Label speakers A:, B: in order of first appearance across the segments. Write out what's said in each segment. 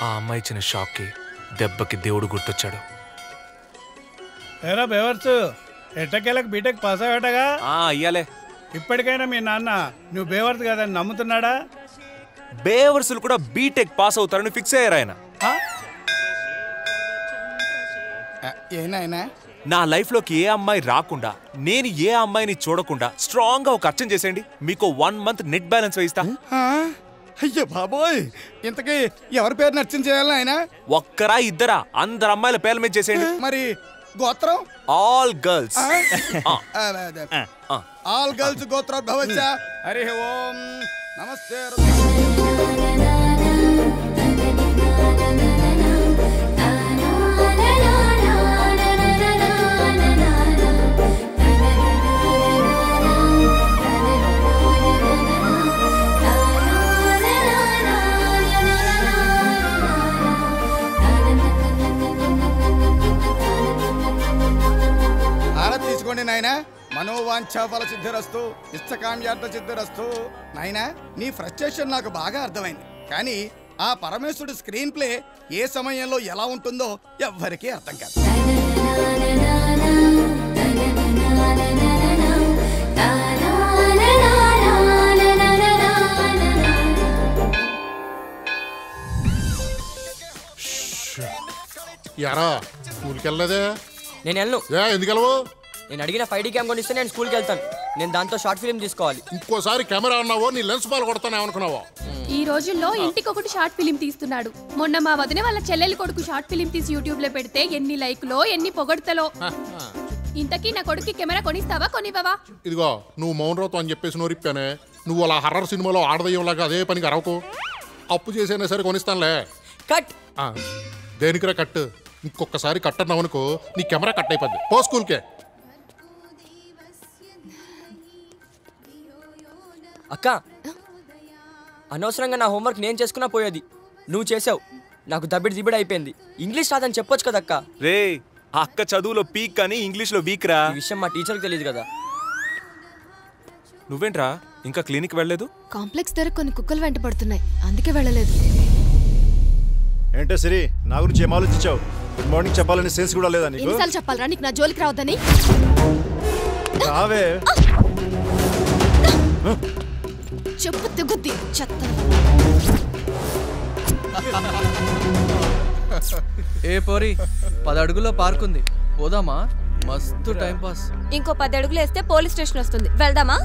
A: ఆ అమ్మాయి ఇచ్చిన షాక్కి దెబ్బకి దేవుడు గుర్తొచ్చాడు.
B: ఏరా బేవర్స్, ఎట్టకేలకు బీటెక్ పాస్ అయ్యాటగా?
A: అయ్యాలే.
B: ఇప్పటికైనా మీ నాన్న నువ్వు బేవర్స్ కాదని నమ్ముతున్నాడా?
A: బేవర్సులు కూడా బీటెక్ పాస్ అవుతారని ఫిక్స్ అయ్యారు ఆయన.
C: ఏనాయనా
A: నా లైఫ్లోకి ఏ అమ్మాయి రాకుండా, నేను ఏ అమ్మాయిని చూడకుండా స్ట్రాంగ్ గా ఒక అర్చన చేసేయండి, మీకు 1 month నెట్ బ్యాలెన్స్ వేయిస్తా.
C: అయ్యో బాబోయ్, ఇంతకీ ఎవరి పేరు నర్చన చేయాలి ఆయన?
A: ఒక్కరా ఇద్దరా? అందరు అమ్మాయిల పేర్ల మీద చేసేయండి.
C: మరి గోత్రం?
A: All girls.
C: ఆల్ గర్ల్స్ గోత్రోద్భవచ్చ. హరి ఓం నమస్తే. తీసుకోండి నాయనా. మనోవాంఛా ఫల సిద్ధిరస్తు, ఇష్టకామ్యార్థ సిద్ధిరస్తు. నాయనా, నీ ఫ్రస్ట్రేషన్ నాకు బాగా అర్థమైంది. కానీ ఆ పరమేశ్వరుడు స్క్రీన్ ప్లే ఏ సమయంలో ఎలా ఉంటుందో ఎవ్వరికీ అర్థం కాదు.
D: యారా స్కూల్కి వెళ్ళలేదే?
E: నేను వెళ్ళను.
D: ఎందుకు వెళ్ళవు?
E: నేను అడిగిన 5D క్యామ్ కొనిస్తే నేను స్కూల్కి వెళ్తాను. నేను దాంతో షార్ట్ ఫిల్మ్ తీసుకోవాలి.
D: ఇంకోసారి కెమెరా అన్నావో నీ లెన్స్ బాల్ కొడతానే అనుకున్నావో.
F: ఈ రోజుల్లో ఇంటికి ఒకటి షార్ట్ ఫిలిం తీస్తున్నాడు. మొన్న మా వదిన వాళ్ళ చెల్లెలి కొడుకు షార్ట్ ఫిలిం తీసి యూట్యూబ్ లో పెడితే ఎన్ని లైక్లో ఎన్ని పొగడ్తలో. ఇంతకీ నా కొడుకు కెమెరా కొనిస్తావా కొనివ్వవా?
D: ఇదిగో నువ్వు మౌనరావుతో అని చెప్పేసి నోరిప్పానే. నువ్వు అలా హర్రర్ సినిమాలో ఆడదయ్యంలాగా అదే పనికి అరవకు. అప్పు చేసైనా సరే కొనిస్తానులే.
E: కట్.
D: దేనికిరా కట్? ఇంకొకసారి కట్ అన్నావు అనుకో, నీ కెమెరా కట్ అయిపోద్ది. పో స్కూల్కే.
E: అక్క, అనవసరంగా నా హోంవర్క్ నేను చేసుకున్నా పోయేది. నువ్వు చేసావు. నాకు దబ్బిడి అయిపోయింది. ఇంగ్లీష్ రాదని చెప్పొచ్చు కదక్క.
A: రే, అక్క చదువులో పీక్ కానీ ఇంగ్లీష్ లో వీక్ రా.
E: ఈ విషయం మా టీచర్కి తెలియదు కదా.
A: నువ్వేంట్రా ఇంకా క్లినిక్ వెళ్ళలేదు?
F: కాంప్లెక్స్ దగ్గర కొన్ని కుక్కలు వెంట పడుతున్నాయి, అందుకే వెళ్ళలేదు.
G: ఏంటో సిరి, నా గురించి ఏం ఆలోచించావు? గుడ్ మార్నింగ్ చెప్పాలని సెన్స్ కూడా లేదా నీకు?
F: ఎన్నిసార్లు చెప్పాలరా నీకు నా జోలికి రావద్దని?
G: రావే.
F: చెప్పు తెగుద్ది చెత్త.
H: ఏ పోరి, 10 అడుగుల్లో పార్క్ ఉంది, పోదామా? మస్తు టైం పాస్.
I: ఇంకో 10 అడుగులు వేస్తే పోలీస్ స్టేషన్ వస్తుంది, వెళ్దామా?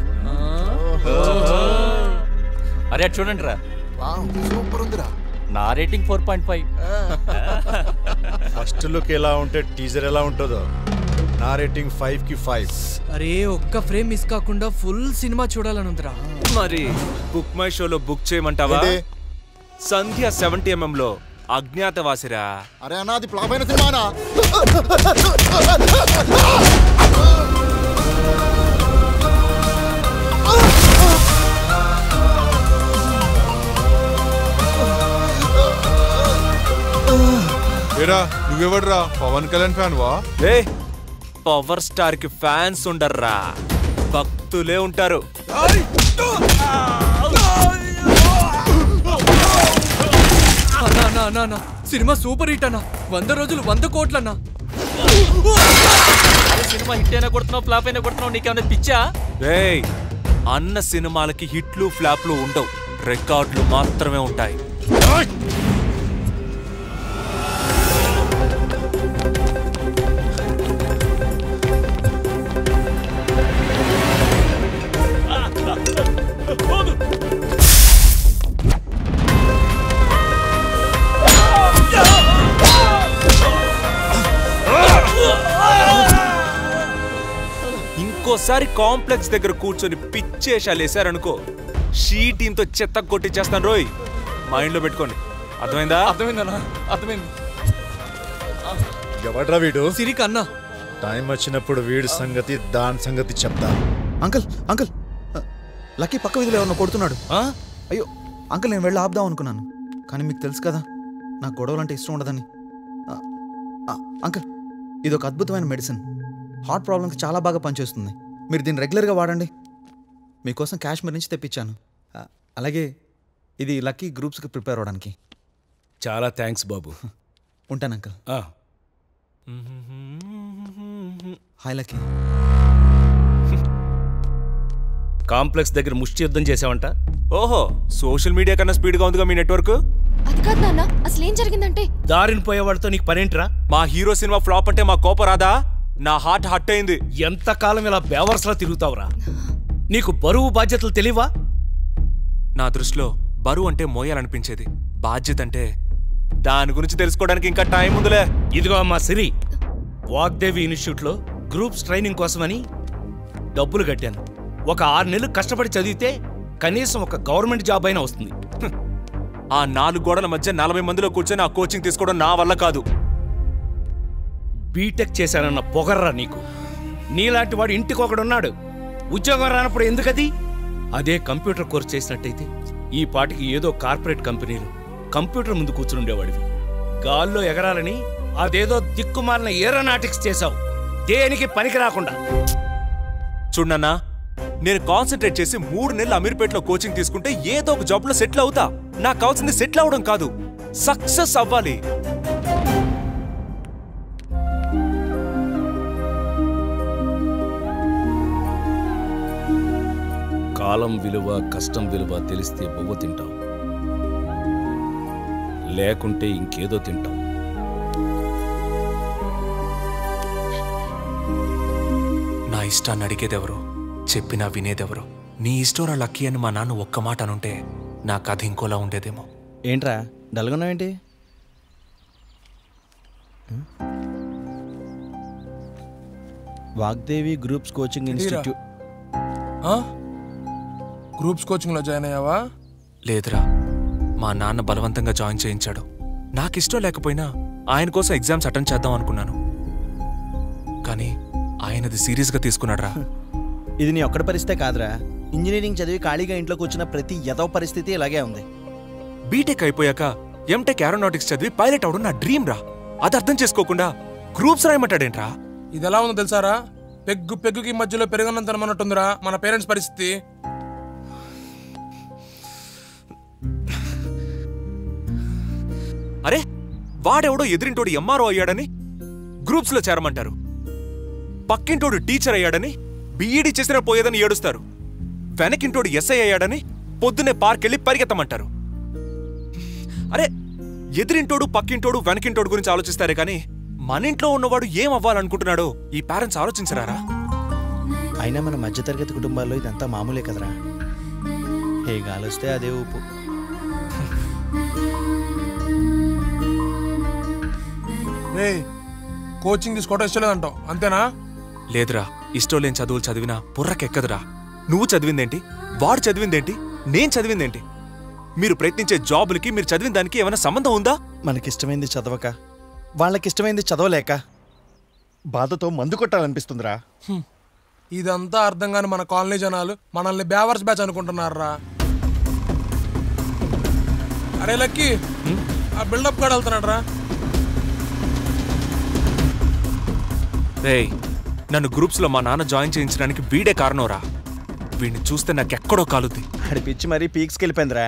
J: అరే చూడండి రా,
D: సూపర్ ఉందిరా.
J: నా రేటింగ్ 4.5.
G: ఫస్ట్ లుక్ ఎలా ఉంటే టీజర్ ఎలా ఉంటుందో, నా రేటింగ్ 5కి 5.
H: అరే ఒక్క ఫ్రేమ్ మిస్ కాకుండా ఫుల్ సినిమా చూడాలని ఉందిరా.
A: మరి బుక్ మై షోలో బుక్ చేయమంటావా? సంధ్య 70mm లో అజ్ఞాతవాసిరా.
D: అరే అన్నది ఫ్లాప్ అయిన సినిమానా?
K: ఏరా నువ్వెవడ్రా? పవన్ కళ్యాణ్ ఫ్యాన్ వా?
A: పవర్ స్టార్ కి ఫ్యాన్స్ ఉండర్రా, భక్తులే ఉంటారు.
H: సినిమా సూపర్ హిట్ అన్నా, 100 రోజులు 100 కోట్లన్నా.
J: సినిమా హిట్ అయినా కొడుతున్నావు, ఫ్లాప్ అయినా కొడుతున్నావు, నీకేమైనా పిచ్చా?
A: అన్న సినిమాలకి హిట్లు ఫ్లాప్లు ఉండవు, రికార్డులు మాత్రమే ఉంటాయి. ఇంకోసారి కాంప్లెక్స్ దగ్గర కూర్చొని పిచ్చేషాలు వేసారనుకో, షీ టీంతో చెత్త కొట్టించేస్తాను రోయ్. మైండ్ లో పెట్టుకోండి, అర్థమైందా?
H: అర్థమైందన్నా, అర్థమైంది.
G: ఎవడ్రా వీడు?
H: సిరికి అన్నా.
G: టైం వచ్చినప్పుడు వీడి సంగతి దాని సంగతి చెప్తా.
L: అంకుల్ అంకుల్, లక్కీ పక్క వీధిలో ఎవరినో కొడుతున్నాడు. అయ్యో అంకుల్, నేను వెళ్ళి ఆపుదాం అనుకున్నాను, కానీ మీకు తెలుసు కదా నాకు గొడవలు అంటే ఇష్టం ఉండదని. అంకుల్, ఇది ఒక అద్భుతమైన మెడిసిన్, హార్ట్ ప్రాబ్లంకి చాలా బాగా పనిచేస్తుంది. మీరు దీన్ని రెగ్యులర్గా వాడండి. మీకోసం కాశ్మీర్ నుంచి తెప్పించాను. అలాగే ఇది లక్కీ గ్రూప్స్కి ప్రిపేర్ అవ్వడానికి.
M: చాలా థ్యాంక్స్ బాబు.
L: ఉంటాను అంకుల్. Hi lucky.
M: కాంప్లెక్స్ దగ్గర ముష్టి యుద్ధం చేసావంట.
A: ఓహో, సోషల్ మీడియా కన్నా స్పీడ్గా ఉందిగా మీ నెట్వర్క్.
I: అది కాదు నాన్న, అసలు ఏం జరిగిందంటే
M: దారిని పోయేవాడితో నీకు పనేంట్రా?
A: మా హీరో సినిమా ఫ్లాప్ అంటే మా కోపం రాదా? నా హార్ట్ హట్ అయింది.
M: ఎంతకాలం ఇలా బేవర్స్లా తిరుగుతావురా? నీకు బరువు బాధ్యతలు తెలియవా?
A: నా దృష్టిలో బరువు అంటే మోయాలనిపించేది, బాధ్యత అంటే దాని గురించి తెలుసుకోవడానికి ఇంకా టైం ఉందిలే.
M: ఇదిగో అమ్మా సిరి, వాగ్దేవి ఇన్స్టిట్యూట్లో గ్రూప్స్ ట్రైనింగ్ కోసమని డబ్బులు కట్టాను. ఒక 6 నెలలు కష్టపడి చదివితే కనీసం ఒక గవర్నమెంట్ జాబ్ అయినా వస్తుంది.
A: ఆ 4 గోడల మధ్య 40 మందిలో కూర్చొని ఆ కోచింగ్ తీసుకోవడం నా వల్ల కాదు.
M: బీటెక్ చేశానన్న పొగర్రా నీకు. నీలాంటి వాడు ఇంటికి ఒకడున్నాడు, ఉద్యోగం రానప్పుడు ఎందుకది? అదే కంప్యూటర్ కోర్స్ చేసినట్టయితే ఈ పాటికి ఏదో కార్పొరేట్ కంపెనీలు కంప్యూటర్ ముందు కూర్చుండేవాడివి. గాల్లో ఎగరాలని అదేదో దిక్కుమాలిన ఏరోనాటిక్స్ చేశావు, దేనికి పనికి రాకుండా.
A: చూడన్నా, నేను కాన్సన్ట్రేట్ చేసి 3 నెలలు అమీర్పేటలో కోచింగ్ తీసుకుంటే ఏదో ఒక జాబ్ లో సెటిల్ అవుతా. నాకు కావాల్సింది సెటిల్ అవడం కాదు, సక్సెస్ అవ్వాలి.
M: కాలం విలువ, కష్టం విలువ తెలిస్తే బొవ్వ తింటాం, లేకుంటే ఇంకేదో తింటాం.
A: నా ఇష్టాన్ని అడిగేదెవరు, చెప్పినా వినేదెవరు? నీ ఇష్టం రా లక్కీ అని మా నాన్న ఒక్క మాట అనుంటే నా కథ ఇంకోలా ఉండేదేమో.
N: ఏంట్రా డల్గొన్నావేంటి? Vagdevi groups coaching institute.
O: Groups కోచింగ్లో జాయిన్ అయ్యావా?
A: లేదురా, మా నాన్న బలవంతంగా జాయిన్ చేయించాడు. నాకిష్టం లేకపోయినా ఆయన కోసం ఎగ్జామ్స్ అటెండ్ చేద్దాం అనుకున్నాను, కానీ ఆయనది సీరియస్గా తీసుకున్నాడురా.
N: ఇది నీ ఒక్కడి పరిస్థితే కాదురా, ఇంజనీరింగ్ చదివి ఖాళీగా ఇంట్లో కూర్చున్న ప్రతి యదవ పరిస్థితి ఇలాగే ఉంది.
A: బీటెక్ అయిపోయాక ఎంటెక్ ఏరోనాటిక్స్ చదివి పైలట్ అవడం నా డ్రీమ్ రా. అది అర్థం చేసుకోకుండా గ్రూప్స్ రాయమంటాడేంట్రా?
O: ఇది ఎలా ఉందో తెలుసారా? పెగ్గుకి మధ్యలో పెరుగన్నంత అన్నట్టుందిరా మన పేరెంట్స్ పరిస్థితి.
A: అరే, వాడెవడో ఎదిరింటోడు ఎంఆర్ఓ అయ్యాడని గ్రూప్స్ లో చేరమంటారు, పక్కింటోడు టీచర్ అయ్యాడని బీఈడీ చేసిన పోయేదని ఏడుస్తారు, వెనకింటోడు ఎస్ఐ అయ్యాడని పొద్దున్నే పార్కెళ్ళి పరిగెత్తమంటారు. అరే, ఎదిరింటోడు పక్కింటోడు వెనకింటోడు గురించి ఆలోచిస్తారే కానీ మన ఇంట్లో ఉన్నవాడు ఏం అవ్వాలనుకుంటున్నాడో ఈ పేరెంట్స్ ఆలోచించరారా?
N: అయినా మన మధ్యతరగతి కుటుంబాల్లో ఇదంతా మామూలే కదరా. ఏ గాలొస్తే అదే ఊపు.
O: కోచింగ్ తీసుకోవడం ఇష్టం లేదంటావు అంతేనా?
A: లేదురా, ఇష్టం లేని చదువులు చదివినా బుర్రకెక్కదురా. నువ్వు చదివిందేంటి, వాడు చదివిందేంటి, నేను చదివిందేంటి? మీరు ప్రయత్నించే జాబులకి మీరు చదివిన దానికి ఏమైనా సంబంధం ఉందా?
N: మనకిష్టమైంది చదవక, వాళ్ళకిష్టమైంది చదవలేక బాధతో మందు కొట్టాలనిపిస్తుందిరా.
O: ఇదంతా అర్థం కాని మన కాలనీ జనాలు మనల్ని బేవర్స్ బ్యాచ్ అనుకుంటున్నారా. అరే లక్కీ, ఆ బిల్డప్ కూడా వెళ్తున్నాడు రా.
A: రేయ్, నన్ను గ్రూప్స్ లో మా నాన్న జాయిన్ చేయించడానికి వీడే కారణంరా. వీడిని చూస్తే నాకెక్కడో కాలుద్ది.
N: అడిపిచ్చి మరీ పీక్స్కి వెళ్ళిపోయిందిరా.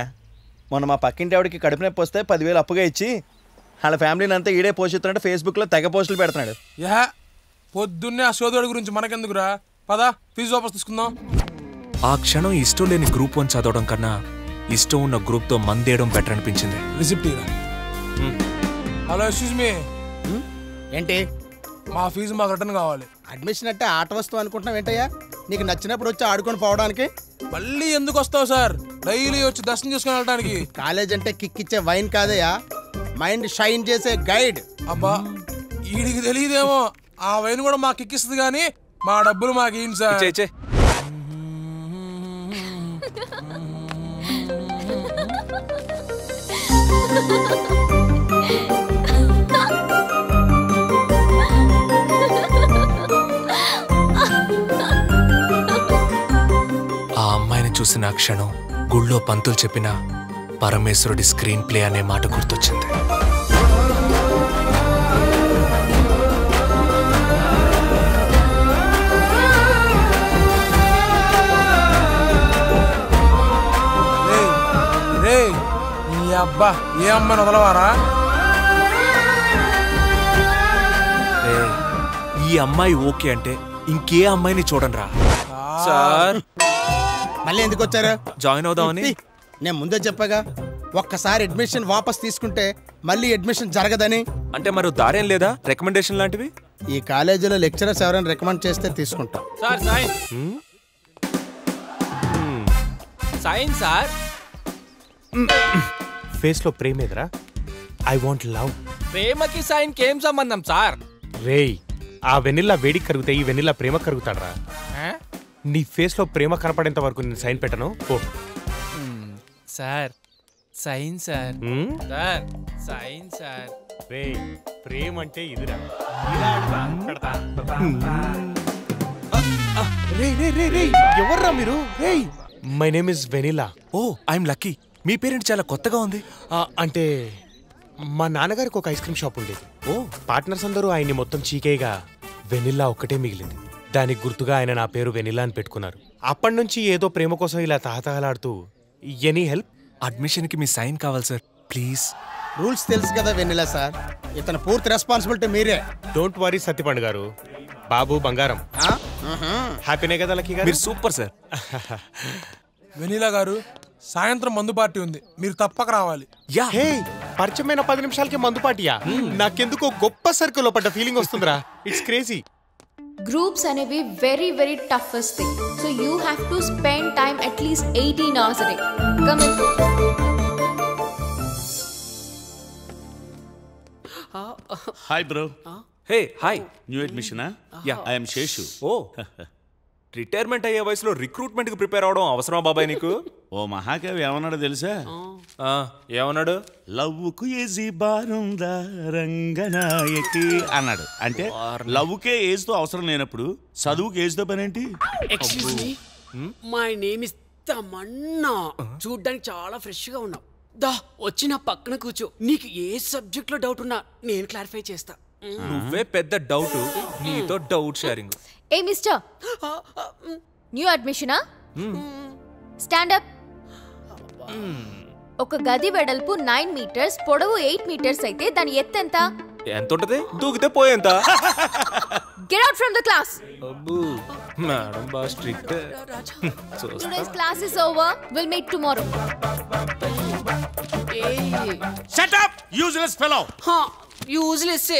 N: మొన్న మా పక్కింటి ఆవిడకి కడుపు నొప్పి వస్తే 10,000 అప్పుగా ఇచ్చి వాళ్ళ ఫ్యామిలీని అంతా ఈడే పోషిస్తున్నాడు. ఫేస్బుక్లో తెగ పోస్టులు పెడుతున్నాడు.
O: యా, పొద్దున్నే ఆ సోదరుడి గురించి మనకెందుకురా? పదా ఫీజు వాపస్ తీసుకుందాం.
A: ఆ క్షణం ఇష్టం లేని గ్రూప్ 1 చదవడం కన్నా ఇష్టం ఉన్న గ్రూప్ తో మందేయడం బెటర్ అనిపించింది.
O: రిసిప్ట్ ఇరా. Hello, excuse me.
C: ఏంటి?
O: మా ఫీజు మాకు రిటర్న్ కావాలి.
C: అడ్మిషన్ అంటే ఆట వస్తువు అనుకుంటున్నావు ఏంటయ్యా? నీకు నచ్చినప్పుడు వచ్చి ఆడుకొని పోవడానికి.
O: మళ్ళీ ఎందుకు వస్తావు సార్? డైలీ వచ్చి దర్శనం చేసుకుని వెళ్ళడానికి.
C: కాలేజ్ అంటే కిక్ ఇచ్చే వైన్ కాదయ్యా, మైండ్ షైన్ చేసే గైడ్.
O: అబ్బా, వీడికి తెలియదేమో, ఆ వైన్ కూడా మాకు ఎక్కిస్తుంది కానీ మా డబ్బులు మాకు ఏంటి సార్?
A: ఆ అమ్మాయిని చూసిన క్షణం గుళ్ళో పంతులు చెప్పిన పరమేశ్వరుడి స్క్రీన్ ప్లే అనే మాట గుర్తొచ్చింది.
O: అబ్బా ఏ అమ్మాయిని వదలవారా?
A: ఈ అమ్మాయి ఓకే అంటే ఇంకే అమ్మాయిని చూడండి రా. సార్
P: మళ్ళీ ఎందుకు వచ్చారు?
A: జాయిన్ అవుదామని.
P: నేను ముందే చెప్పాగా, ఒక్కసారి అడ్మిషన్ వాపస్ తీసుకుంటే మళ్ళీ అడ్మిషన్ జరగదని.
A: అంటే మరి దారేం లేదా రికమెండేషన్ లాంటివి?
P: ఈ కాలేజీలో లెక్చరర్స్ ఎవరైనా రికమెండ్ చేస్తే తీసుకుంటాం.
J: Sir sign sign sir.
M: Face లో ప్రేమ ఎదురా? I want love.
J: ప్రేమకి సైన్ కి ఏం సంబంధం సార్?
M: రేయ్, ఆ వెనిల్లా వేడికి కరుగుతే ఈ వెనిల్లా ప్రేమ కరుగుతాడరా. నీ ఫేస్ లో ప్రేమ కనపడేంత వరకు నేను సైన్ పెట్టను. ఓ
J: sir sign sir. Sir sign sir.
M: రేయ్, ప్రేమ అంటే ఇదిరా. ఎవర్రా మీరు? రేయ్, my name is Vanilla.
A: Oh I'm lucky. మీ పేరెంట్ చాలా కొత్తగా ఉంది.
M: అంటే మా నాన్నగారికి ఒక ఐస్ క్రీమ్ షాప్ ఉండేది. ఓ పార్ట్నర్స్ అందరూ ఆయన్ని మొత్తం చీకేయగా వెనిల్లా ఒక్కటే మిగిలింది. దానికి గుర్తుగా ఆయన నా పేరు వెనిల్లా అని పెట్టుకున్నారు. అప్పటి నుంచి ఏదో ప్రేమ కోసం ఇలా తహతహలాడుతూ ఎనీ హెల్ప్?
A: అడ్మిషన్ కి మీ సైన్ కావాలి సార్, ప్లీజ్.
P: రూల్స్ తెలుసు కదా వెన్నెలా సార్, ఇతను పూర్తి రెస్పాన్సిబిలిటీ మీరే.
M: డోంట్ వరీ సత్యపండు గారు. బాబు బంగారం హ్యాపీనే కదా లక్కీ గారు?
A: మీరు సూపర్ సార్.
O: వెనీలా గారు, సాయంత్రం మందు పార్టీ ఉంది, మీరు తప్పక రావాలి.
M: హే, పరిచయమైన 10 నిమిషాలకి మందు పార్టీయా? నాకెందుకో గొప్ప సర్కిల్లో పడ్డ ఫీలింగ్ వస్తుందిరా. It's crazy.
I: Groups అనేవి very very toughest thing. So you have to spend time at least 18 hours a day. Come in.
Q: Hi bro.
A: Hey, hi.
Q: New admission, huh?
A: Yeah.
Q: I am Sheshu.
A: Oh. Retirement అయ్యే వయసులో recruitment కి prepare అవడం అవసరమా బాబాయ్ నీకు?
Q: ఓ మహాకవి ఏమన్నాడో తెలుసా?
A: ఏమన్నాడు?
Q: లవ్వుకు ఏజీ బారుందా రంగనాయకి అన్నాడు. అంటే లవ్వుకే ఏజ్ తో అవసరం లేనప్పుడు చదువుకి ఏజ్ తో పనేంటి?
R: Excuse me, my name is Tamanna. చూడ్డానికి చాలా ఫ్రెష్ గా ఉన్నావు. దా వచ్చి నా పక్కన కూర్చో. నీకు ఏ సబ్జెక్ట్ లో డౌట్ ఉన్నా నేను క్లారిఫై చేస్తా.
A: నువ్వే పెద్ద డౌట్, నీతో డౌట్ షేరింగ్.
I: ఏ మిస్టర్, న్యూ అడ్మిషనా? Stand up. ఒక గది వెడల్పు 9 meters, పొడవు 8 meters అయితే దాని ఎత్తు ఎంత?
A: ఎంత ఉంటది? దూకితే పోయేంత.
I: Get out from the class.
A: అబ్బో మేడం బా strict.
I: Today's class is over. Will meet tomorrow.
Q: Shut up useless fellow.
R: Useless.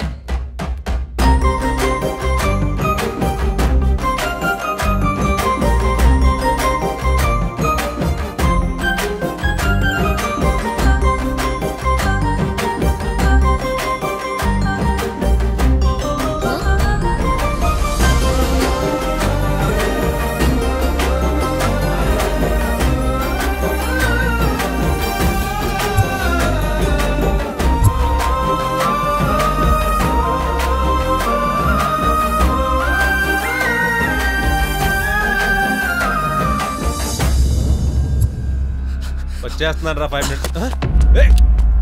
S: చేస్తున్నాను రా 5 minutes.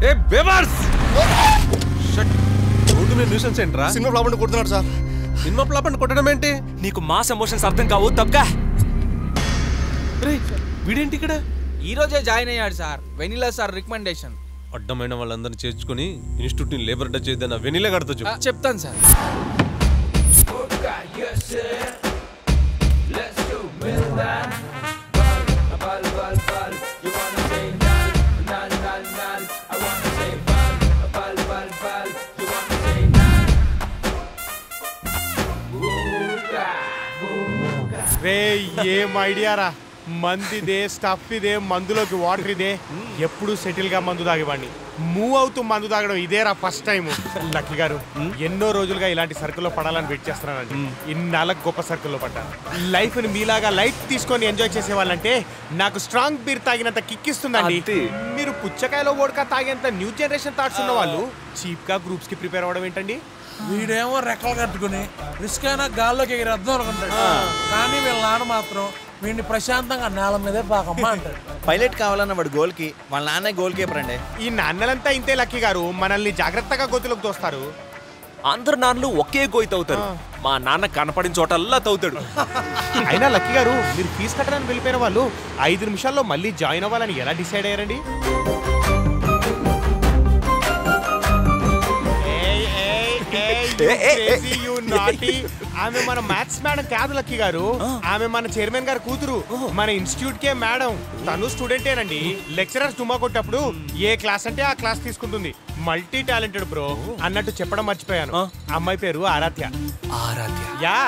S: ఏ బేవర్స్, రోడ్డు మీద న్యూసెన్స్ ఏంట్రా?
D: సినిమా ఫ్లాప్ అంటే కొడుతున్నాడు సార్.
S: సినిమా ఫ్లాప్ అంటే కొట్టడం ఏంటి?
A: నీకు మాస్ ఎమోషన్స్ అర్థం కావు తప్పగా.
S: వీడేంటి ఇక్కడ?
H: ఈ రోజే జాయిన్ అయ్యాడు సార్, వెనిలా సార్ రికమెండేషన్.
S: అడ్డమైన వాళ్ళందరినీ చేర్చుకుని ఇన్స్టిట్యూట్ ని లేబర్ టచ్ చేద్దాం. వెనిలా కడతా చెప్పు.
H: చెప్తాను సార్.
M: రే, ఏం ఐడియా రా. మందిదే, స్టఫ్ ఇదే, మందులోకి వాటర్ ఇదే. ఎప్పుడు సెటిల్ గా మందు తాగేవాడిని. మూవ్ అవుతూ మందు తాగడం ఇదేరా ఫస్ట్ టైం. లక్కీ గారు, ఎన్నో రోజులుగా ఇలాంటి సర్కిల్లో పడాలని వెయిట్ చేస్తున్నానండి. ఇన్నాళ్ళకి గొప్ప సర్కిల్లో పడ్డాను. లైఫ్ ని మీలాగా లైట్ తీసుకొని ఎంజాయ్ చేసేవాళ్ళంటే నాకు స్ట్రాంగ్ బీర్ తాగినంత కిక్కిస్తుందండి. మీరు పుచ్చకాయలో ఓడక తాగేంత న్యూ జనరేషన్ థాట్స్ ఉన్న వాళ్ళు చీప్ గా గ్రూప్స్ కి ప్రిపేర్ అవ్వడం ఏంటండి?
O: వీడేమో రెక్కలు కట్టుకుని రిస్క్ అయినా గాల్లోకి ఎగిరేద్దాం అనుకుంటాడు. కానీ వీళ్ళ నాన్న మాత్రం వీడిని ప్రశాంతంగా నేల మీదే పాకమ్మా అంటాడు.
N: పైలట్ కావాలన్న వాడు గోల్కి, వాళ్ళ నాన్న గోల్ కీపర్ అండి.
M: ఈ నాన్నలంతా ఇంతే లక్కీ గారు, మనల్ని జాగ్రత్తగా గోతులకు తోస్తారు.
A: అందరు నాన్నలు ఒకే గోయి తవ్వుతారు. మా నాన్న కనపడిన చోటల్లా తవ్వుతాడు.
M: అయినా లక్కీ గారు, మీరు ఫీజు కట్టడానికి వెళ్ళిపోయిన వాళ్ళు 5 నిమిషాల్లో మళ్ళీ జాయిన్ అవ్వాలని ఎలా డిసైడ్ అయ్యారండి?
T: ఆమె మన మ్యాథ్స్ మేడం కాదు లక్కీ గారు, ఆమె మన చైర్మన్ గారు కూతురు, మన ఇన్స్టిట్యూట్ కే మేడం. తను స్టూడెంటేనండి. లెక్చరర్ తుమ్మా కొట్టప్పుడు ఏ క్లాస్ అంటే ఆ క్లాస్ తీసుకుంటుంది. Multi talented bro. అన్నట్టు చెప్పడం మర్చిపోయాను, అమ్మాయి పేరు ఆరాధ్య.
A: ఆరాధ్య
T: యా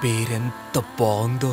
A: పేరెంత బాగుందో.